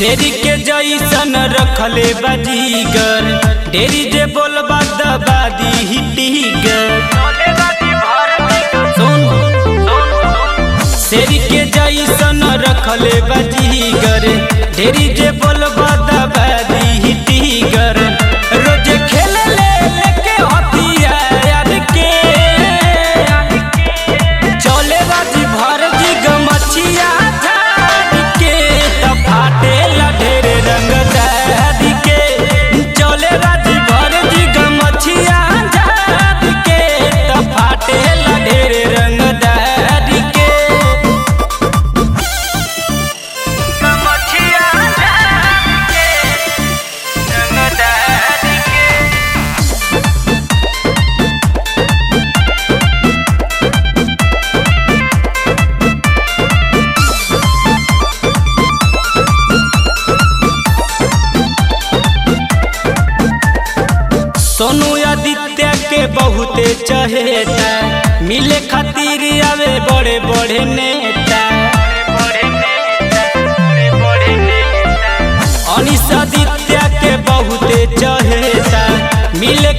शेरी के जैसन रखले बाजीगर, ढेरी जे बोलबा दबा दी टीगर। शेरी के जैसन रखले बाजीगर, ढेरी जे बोलबा दबा दी टीगर। रोज खेल ले लेके हथियार के, चले बाजी भर जी गमछिया झाड़ के, त फाटे ला ढेर रंगदार के। चले बाजी भर जी गमछिया झाड़ के, त फाटे ला ढेर रंगदार के। गमछिया झाड़ के, रंगदार के। सोनू आदित्य के बहुते चहेता, मिले खातिर आवे बड़े बड़े नेता। अनिश आदित्य के बहुते चहेता, मिले